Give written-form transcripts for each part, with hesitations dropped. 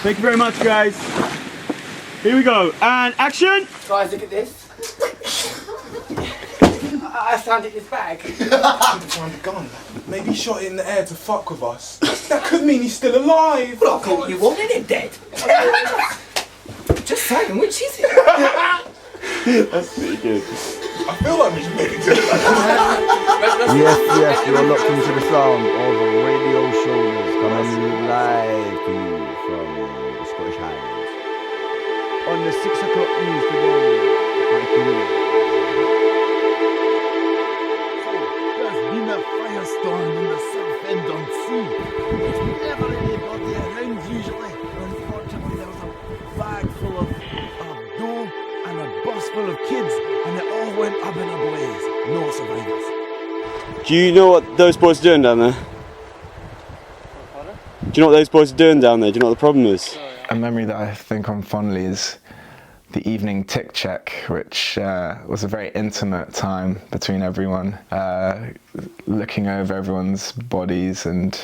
Thank you very much, guys. Here we go, and action! Guys, look at this. I found it in his bag. Find a gun. Maybe he shot it in the air to fuck with us. That could mean he's still alive. Well, I thought you wanted him dead. Just saying, which is it? That's pretty good. I feel like we should make it to Yes, you are locked into the sound of Radio Shoulders coming live to you from the Scottish Highlands. On the 6 o'clock news today, there's been a firestorm in the South End on Sea. There's never anybody around usually. Unfortunately, there was a bag full of dough and a bus full of kids, and it all went up in a blaze. No survivors. Do you know what those boys are doing down there? Do you know what those boys are doing down there? Do you know what the problem is? A memory that I think on fondly is the evening tick check, which was a very intimate time between everyone, looking over everyone's bodies and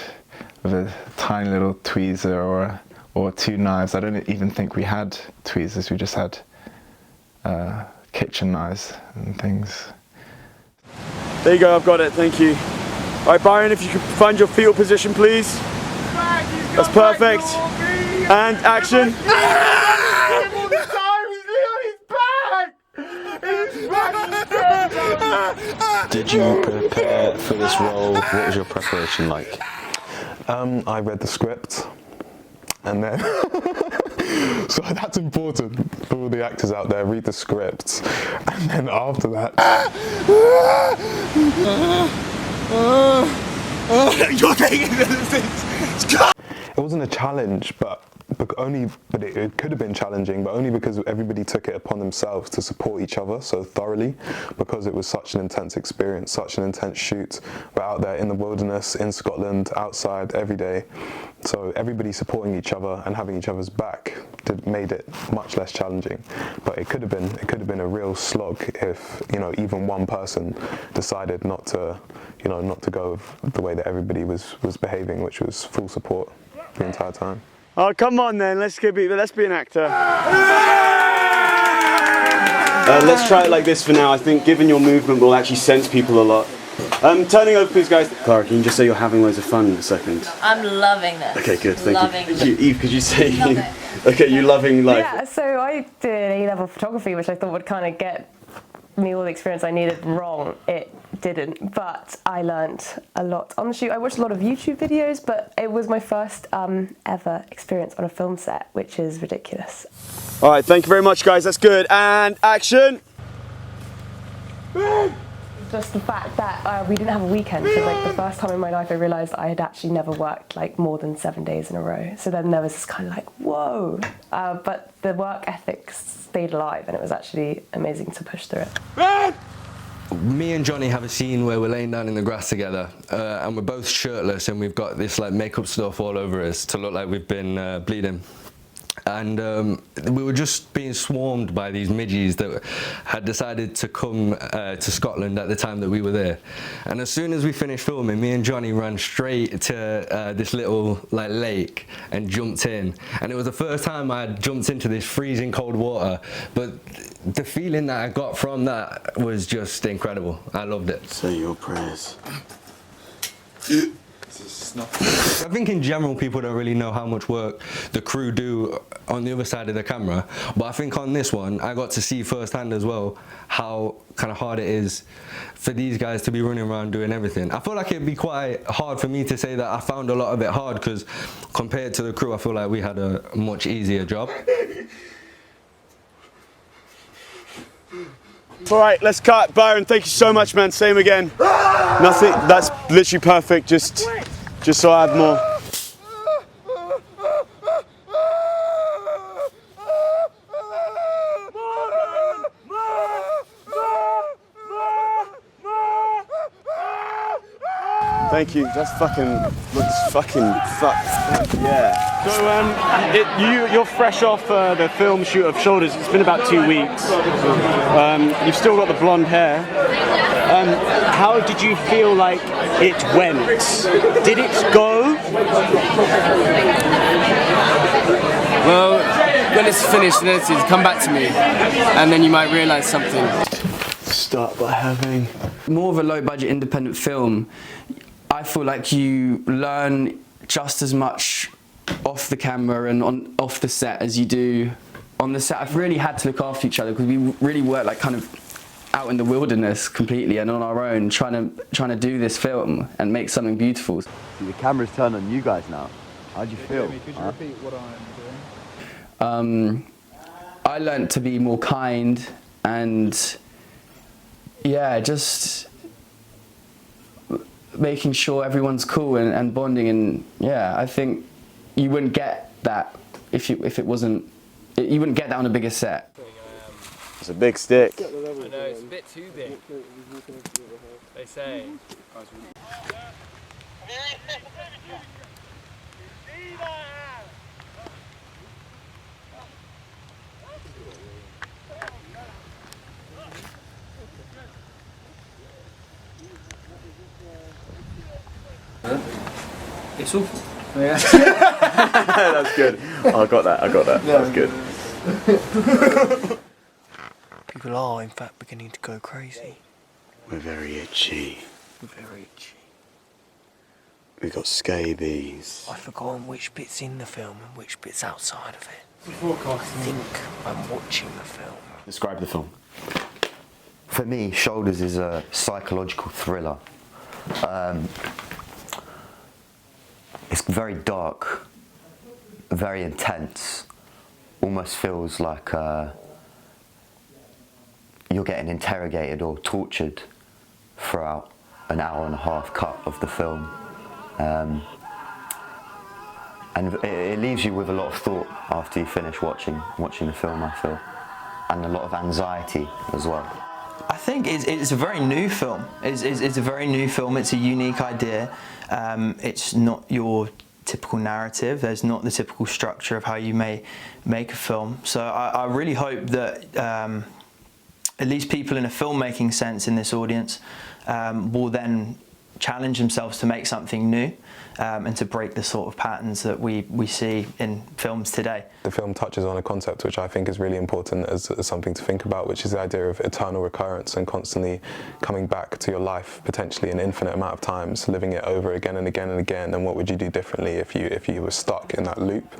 with a tiny little tweezer or two knives. I don't even think we had tweezers, we just had kitchen knives and things. There you go, I've got it, thank you. Alright, Byron, if you could find your fetal position, please. That's perfect. And action. Did you prepare for this role? What was your preparation like? I read the script, and then so that's important for all the actors out there. Read the script, and then after that, You're taking this. it wasn't a challenge, but it could have been challenging, but only because everybody took it upon themselves to support each other so thoroughly, because it was such an intense experience, such an intense shoot. We're out there in the wilderness, in Scotland, outside every day. So everybody supporting each other and having each other's back made it much less challenging. But it could have been a real slog if, even one person decided not to go with the way that everybody was behaving, which was full support the entire time. Oh, come on then, let's be an actor. Let's try it like this for now. I think given your movement will actually sense people a lot. Turning over please, guys. Klára, can you just say you're having loads of fun in a second? I'm loving this. Okay, good, thank you. Loving. Eve, could you say Love it. Okay, you loving life? Yeah, so I did A-level photography, which I thought would kind of get me all the experience I needed wrong. It didn't, but I learnt a lot on the shoot. I watched a lot of YouTube videos, but it was my first ever experience on a film set, which is ridiculous. All right, thank you very much, guys. That's good. And action. Just the fact that we didn't have a weekend, so like the first time in my life I realised I had actually never worked like more than 7 days in a row. So then there was this kind of like, whoa. But the work ethic stayed alive, and it was actually amazing to push through it. Me and Johnny have a scene where we're laying down in the grass together, and we're both shirtless, and we've got this like makeup stuff all over us to look like we've been bleeding. And we were just being swarmed by these midgies that had decided to come to Scotland at the time that we were there. And as soon as we finished filming, me and Johnny ran straight to this little lake and jumped in. And it was the first time I had jumped into this freezing cold water, but the feeling that I got from that was just incredible. I loved it. Say your prayers. I think in general people don't really know how much work the crew do on the other side of the camera, but I think on this one I got to see firsthand as well how kind of hard it is for these guys to be running around doing everything. I feel like it'd be quite hard for me to say that I found a lot of it hard, because compared to the crew I feel like we had a much easier job. All right, let's cut. Byron, thank you so much, man. Same again. Nothing, that's literally perfect. Just so I have more. Thank you. That's looks fucking fucked. Yeah. So you're fresh off the film shoot of Shoulders. It's been about 2 weeks. You've still got the blonde hair. How did you feel like it went? Did it go? Well, when it's finished and edited, come back to me, and then you might realise something. Start by having more of a low-budget independent film. I feel like you learn just as much off the camera and off the set as you do on the set. I've really had to look after each other because we really work like kind of out in the wilderness completely and on our own, trying to do this film and make something beautiful. The camera's turned on you guys now. How do you feel? Could you repeat what I'm doing? I learnt to be more kind and just making sure everyone's cool and bonding, and I think you wouldn't get that if it wasn't. You wouldn't get that on a bigger set. It's a big stick. I know, it's a bit too big. They say. It's awful. Yeah. That's good. Oh, I got that. That's good. People are, in fact, beginning to go crazy. We're very itchy. We're very itchy. We got scabies. I've forgotten which bit's in the film and which bit's outside of it. I think I'm watching the film. Describe the film. For me, Shoulders is a psychological thriller. It's very dark, very intense. Almost feels like you're getting interrogated or tortured throughout an hour and a half cut of the film. And it leaves you with a lot of thought after you finish watching the film, I feel, and a lot of anxiety as well. I think it's a very new film. It's a very new film. It's a unique idea. It's not your typical narrative. There's not the typical structure of how you may make a film. So I really hope that at least people in a filmmaking sense in this audience will then challenge themselves to make something new and to break the sort of patterns that we see in films today. The film touches on a concept which I think is really important as something to think about, which is the idea of eternal recurrence and constantly coming back to your life, potentially an infinite amount of times, living it over again and again and again, and what would you do differently if you were stuck in that loop.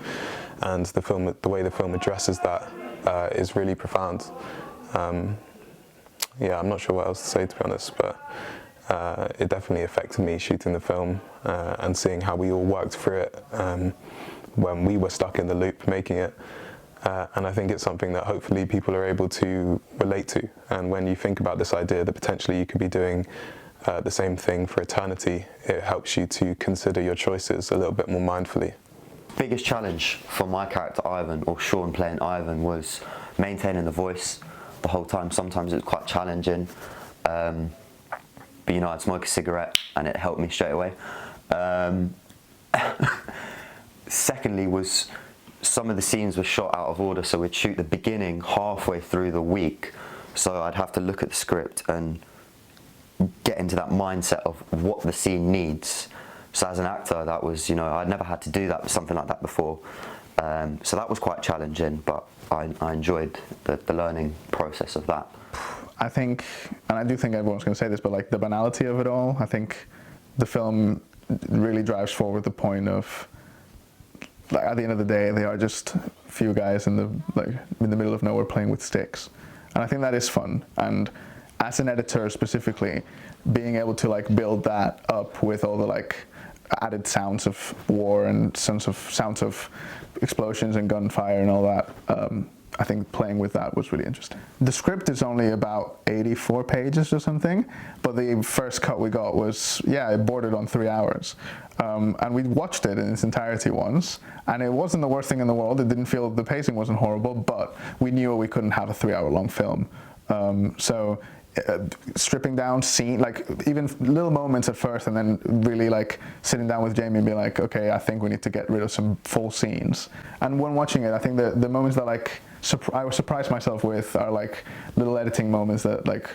And the way the film addresses that is really profound. I'm not sure what else to say, to be honest, but it definitely affected me shooting the film and seeing how we all worked through it when we were stuck in the loop making it. And I think it's something that hopefully people are able to relate to. And when you think about this idea that potentially you could be doing the same thing for eternity, it helps you to consider your choices a little bit more mindfully. Biggest challenge for my character Ivan, or Sean playing Ivan, was maintaining the voice the whole time. Sometimes it was quite challenging. But I'd smoke a cigarette and it helped me straight away. Secondly was some of the scenes were shot out of order, so we'd shoot the beginning halfway through the week. So I'd have to look at the script and get into that mindset of what the scene needs. So as an actor, that was, I'd never had to do something like that before. So that was quite challenging, but I enjoyed the learning process of that. I think, and I do think everyone's going to say this, but like the banality of it all, I think the film really drives forward the point of, like, at the end of the day, they are just a few guys in the middle of nowhere playing with sticks, and I think that is fun. And as an editor specifically, being able to like build that up with all the like added sounds of war and sounds of explosions and gunfire and all that. I think playing with that was really interesting. The script is only about 84 pages or something, but the first cut we got was, it bordered on 3 hours. And we watched it in its entirety once, and it wasn't the worst thing in the world. It didn't feel, the pacing wasn't horrible, but we knew we couldn't have a 3-hour-long film. Stripping down like even little moments at first, and then really like sitting down with Jamie and being like, okay, I think we need to get rid of some full scenes. And when watching it, I think the moments that like I was surprised myself with are like little editing moments that like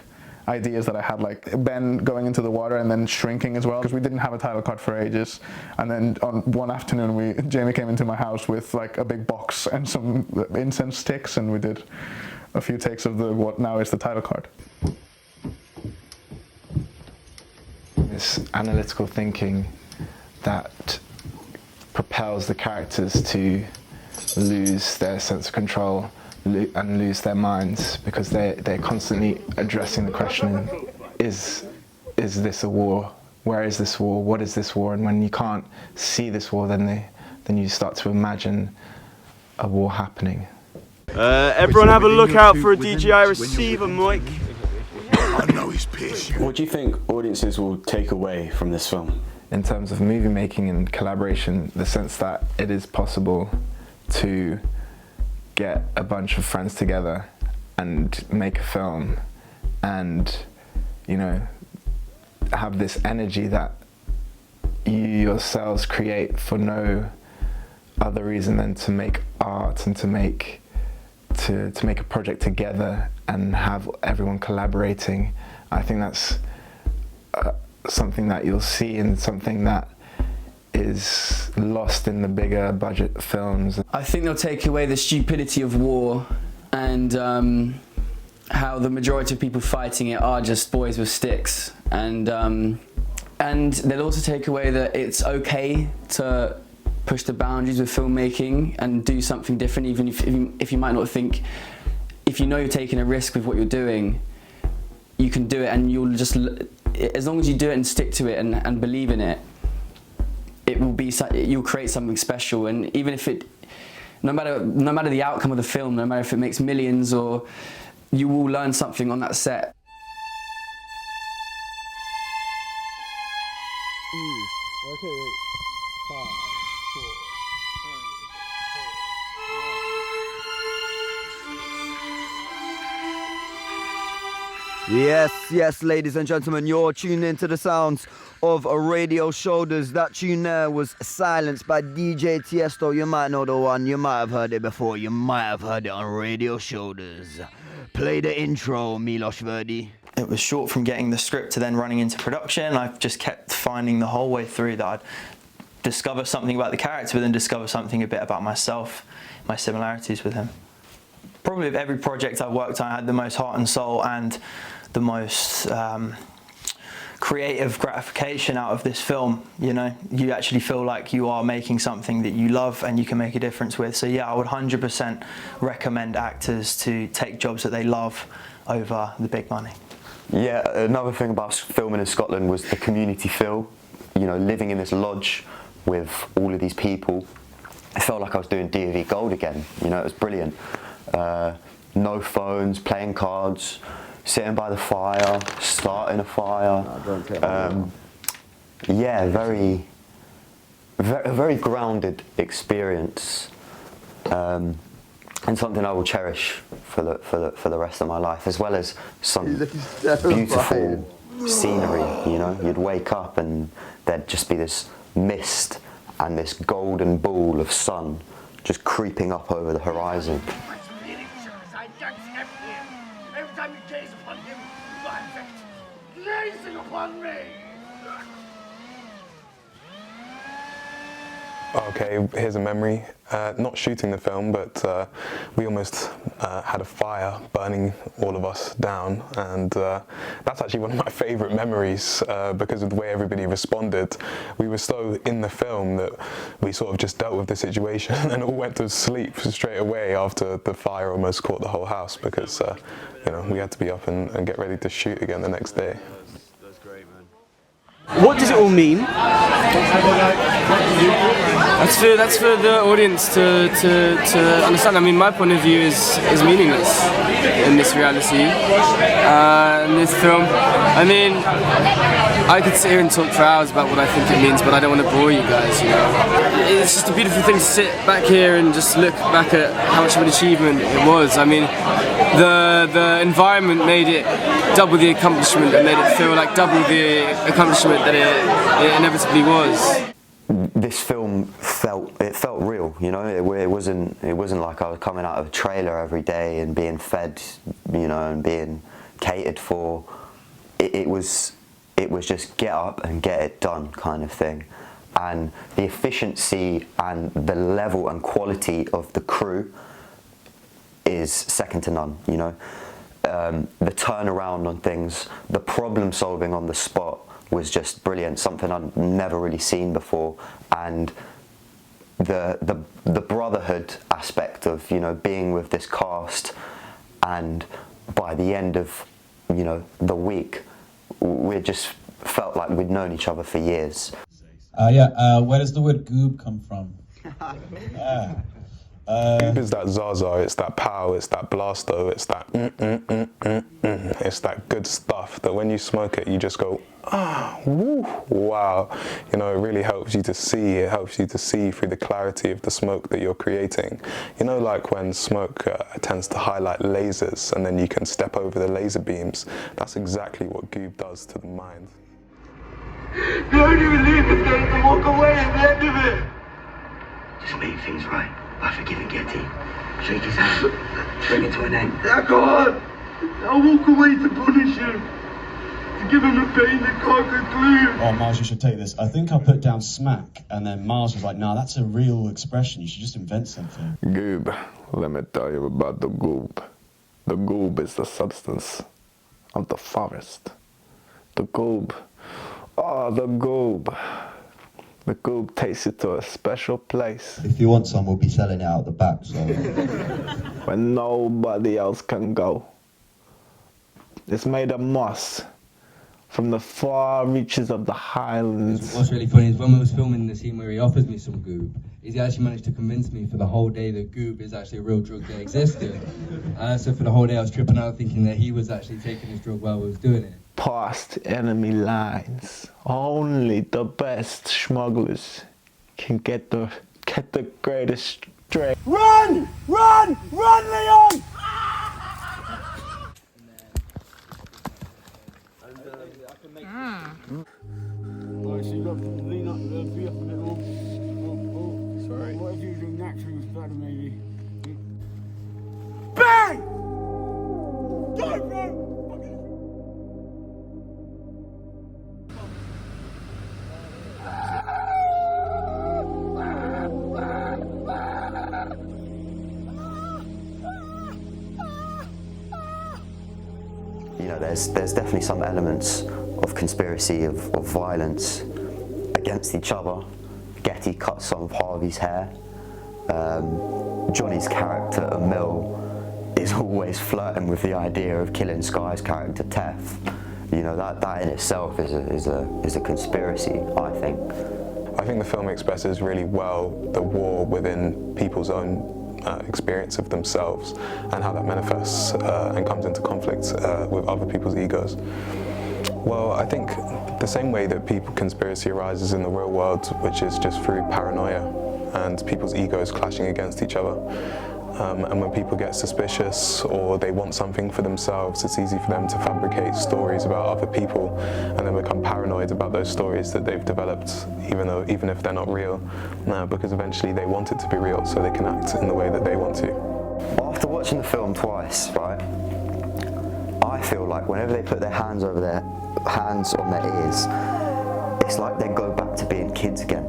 ideas that I had, like Ben going into the water and then shrinking as well, because we didn't have a title card for ages. And then on one afternoon, Jamie came into my house with like a big box and some incense sticks, and we did a few takes of what now is the title card. This analytical thinking that propels the characters to lose their sense of control and lose their minds, because they're constantly addressing the question, is this a war? Where is this war? What is this war? And when you can't see this war, then you start to imagine a war happening. Everyone have a look out for a DJI receiver mic. I know he's pissed. What do you think audiences will take away from this film? In terms of movie making and collaboration, the sense that it is possible to get a bunch of friends together and make a film and, you know, have this energy that you yourselves create for no other reason than to make art and to make a project together and have everyone collaborating. I think that's something that you'll see, and something that is lost in the bigger budget films. I think they'll take away the stupidity of war and how the majority of people fighting it are just boys with sticks, and they'll also take away that it's okay to push the boundaries with filmmaking and do something different, even if you might not think, if you know you're taking a risk with what you're doing, you can do it, and you'll just, as long as you do it and stick to it and believe in it, it will be, you'll create something special. And even if it, no matter the outcome of the film, no matter if it makes millions, or you will learn something on that set. Yes, ladies and gentlemen, you're tuned into the sounds of Radio Shoulders. That tune there was Silenced by DJ Tiesto. You might know the one, you might have heard it before, you might have heard it on Radio Shoulders. Play the intro, Milos Verdi. It was short from getting the script to then running into production. I've just kept finding the whole way through that I'd discover something about the character, but then discover something a bit about myself, my similarities with him. Probably of every project I've worked on, I had the most heart and soul and the most creative gratification out of this film. You know, you actually feel like you are making something that you love and you can make a difference with. So yeah, I would 100% recommend actors to take jobs that they love over the big money. Yeah, another thing about filming in Scotland was the community feel. You know, living in this lodge with all of these people, I felt like I was doing D&V Gold again. You know, it was brilliant. No phones, playing cards, sitting by the fire, starting a fire. Yeah, a very grounded experience, and something I will cherish for the rest of my life, as well as some beautiful scenery. You know, you'd wake up and there'd just be this mist and this golden ball of sun just creeping up over the horizon. Every time you gaze upon him, you are in fact gazing upon me. Okay, here's a memory. Not shooting the film, but we almost had a fire burning all of us down, and that's actually one of my favourite memories because of the way everybody responded. We were so in the film that we sort of just dealt with the situation and all went to sleep straight away after the fire almost caught the whole house, because you know, we had to be up and get ready to shoot again the next day. What does it all mean? That's for the audience to understand. I mean, my point of view is meaningless in this reality, in this film. I mean, I could sit here and talk for hours about what I think it means, but I don't want to bore you guys, you know. It's just a beautiful thing to sit back here and just look back at how much of an achievement it was. I mean, the environment made it double the accomplishment, and made it feel like double the accomplishment that it inevitably was. This film felt real, you know. It wasn't like I was coming out of a trailer every day and being fed, you know, and being catered for. it was just get up and get it done kind of thing. And the efficiency and the level and quality of the crew is second to none, you know. The turnaround on things, the problem solving on the spot was just brilliant, something I'd never really seen before. And the brotherhood aspect of, you know, being with this cast, and by the end of, you know, the week, we just felt like we'd known each other for years. Where does the word goob come from? Goob is that Zaza, it's that pow, it's that blasto, it's that it's that good stuff that when you smoke it, you just go, ah, woo, wow. You know, it really helps you to see. It helps you to see through the clarity of the smoke that you're creating. You know, like when smoke tends to highlight lasers and then you can step over the laser beams. That's exactly what goob does to the mind. The only relief is getting to walk away at the end of it. Just make things right by forgiving Getty. Shake his hand. Bring it to an end. I can't. I'll walk away to punish him. To give him a pain that can't conclude. Oh, Myles, you should take this. I think I put down smack, and then Myles was like, nah, that's a real expression. You should just invent something. Goob. Let me tell you about the goob. The goob is the substance of the forest. The goob. Oh, the goob. The goob takes you to a special place. If you want some, we'll be selling it out the back, so... When nobody else can go. It's made of moss from the far reaches of the highlands. What's really funny is when we was filming the scene where he offers me some goob, he actually managed to convince me for the whole day that goob is actually a real drug that existed. So for the whole day I was tripping out thinking that he was actually taking this drug while we was doing it. Past enemy lines. Only the best smugglers can get the greatest strength. Run! Run! Run, Leon! Sorry. What if you do natural stuff, maybe? Bang! Go, bro! You know, there's definitely some elements of conspiracy, of violence against each other. Getty cuts some of Harvey's hair. Johnny's character, Emil, is always flirting with the idea of killing Sky's character, Tef. You know, that in itself is a conspiracy, I think. I think the film expresses really well the war within people's own experience of themselves and how that manifests and comes into conflict with other people's egos. Well, I think the same way that conspiracy arises in the real world, which is just through paranoia and people's egos clashing against each other. And when people get suspicious or they want something for themselves, it's easy for them to fabricate stories about other people and then become paranoid about those stories that they've developed, even if they're not real, because eventually they want it to be real so they can act in the way that they want to. After watching the film twice, right, I feel like whenever they put their hands on their ears, it's like they go back to being kids again.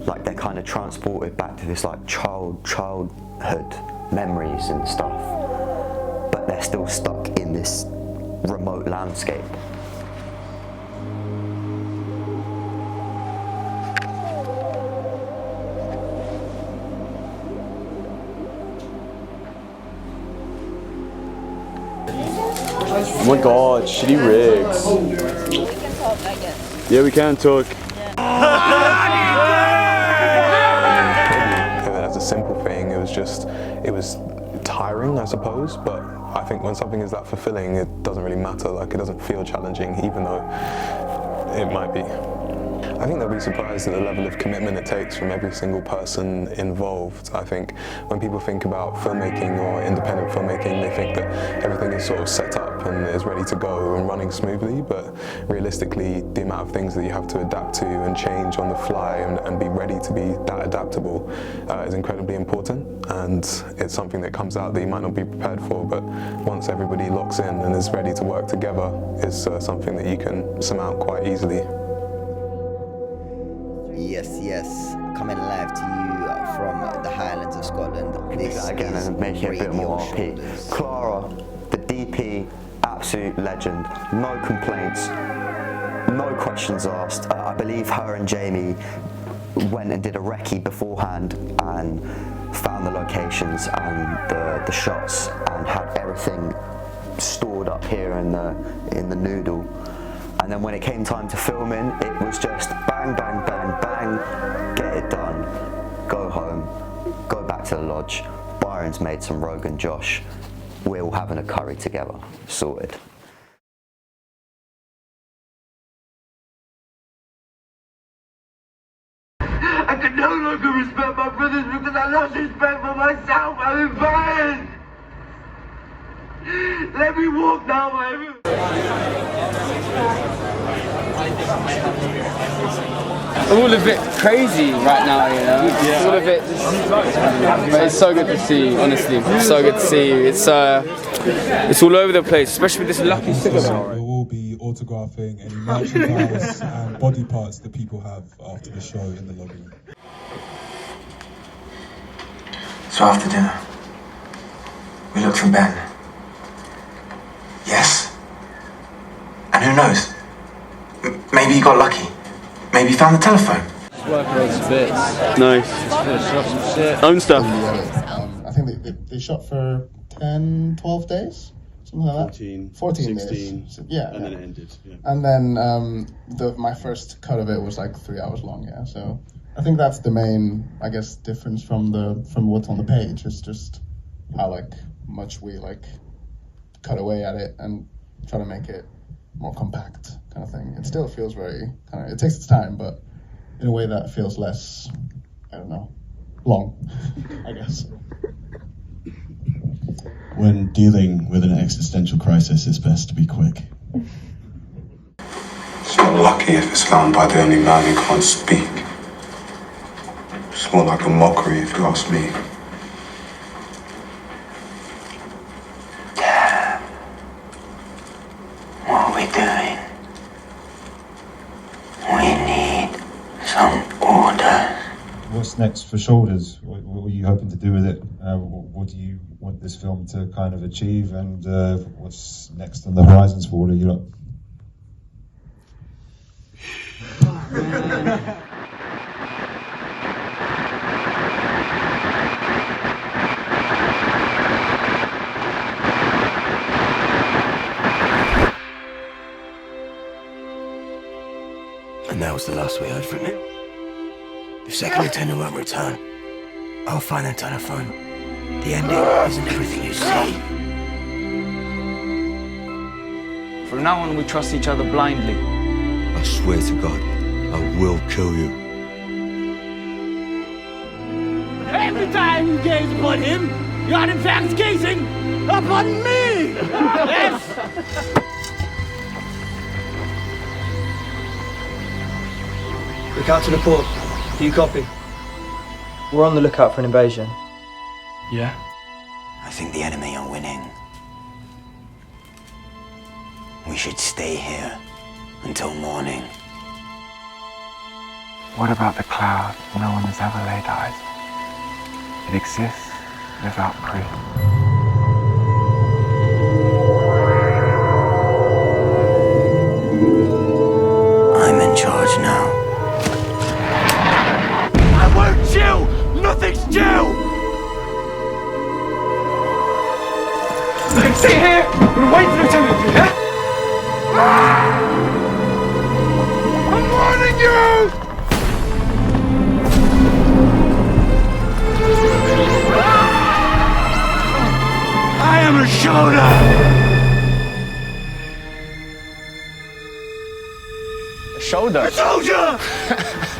Like they're kind of transported back to this like childhood memories and stuff, but they're still stuck in this remote landscape. Oh my god, shitty rigs. We can talk, I guess. Yeah, we can talk. As a simple thing, it was tiring, I suppose, but I think when something is that fulfilling, it doesn't really matter. Like, it doesn't feel challenging, even though it might be. I think they'll be surprised at the level of commitment it takes from every single person involved. I think when people think about filmmaking or independent filmmaking, they think that everything is sort of set up and is ready to go and running smoothly, but realistically, the amount of things that you have to adapt to and change on the fly and be ready to be that adaptable is incredibly important, and it's something that comes out that you might not be prepared for, but once everybody locks in and is ready to work together, is something that you can surmount quite easily. Yes, coming live to you from the Highlands of Scotland. This again and make it a bit more RP. Klára, the DP, absolute legend. No complaints, no questions asked. I believe her and Jamie went and did a recce beforehand and found the locations and the shots and had everything stored up here in the noodle. And then when it came time to filming, it was just bang, bang, bang, bang, get it done, go home, go back to the lodge. Byron's made some Rogan Josh. We're all having a curry together, sorted. I can no longer respect my brothers because I lost respect for myself. I'm embarrassed. Let me walk now, man. All a bit crazy right now, you know. It's all a bit. But it's so good to see you, honestly. So good to see you. It's all over the place, especially with this lucky cigarette. We will be autographing any merchandise and body parts that people have after the show in the lobby. So after dinner, we looked for Ben. Yes. And who knows? Maybe he got lucky. Maybe he found the telephone. Just working on some bits. Nice. Just finishing off some shit. Own stuff. I think they shot for 10, 12 days? Something like that? 14 16, days. Yeah. And then it ended. Yeah. And then my first cut of it was like 3 hours long, yeah. So I think that's the main, I guess, difference from what's on the page. It's just how much we cut away at it and try to make it more compact kind of thing. It still feels very it takes its time, but in a way that feels less, I don't know, long, I guess. When dealing with an existential crisis, it's best to be quick. It's not lucky if it's found by the only man who can't speak. It's more like a mockery, if you ask me. Dad, what are we doing? We need some order. What's next for Shoulders? What are you hoping to do with it? What do you want this film to kind of achieve? And what's next on the horizons for all of you lot? And that was the last we heard from him. If Second Lieutenant won't return, I'll find the telephone. The ending isn't everything you see. From now on, we trust each other blindly. I swear to God, I will kill you. Every time you gaze upon him, you are in fact gazing upon me! Yes! Look out to the port. Do you copy? We're on the lookout for an invasion. Yeah? I think the enemy are winning. We should stay here until morning. What about the cloud no one has ever laid eyes? It exists without proof. I'm in charge now. I won't chill! Nothing's chill! Stay here! We're waiting for Lieutenant, yeah? I'm warning you! I am a shoulder! Shoulder. I told you!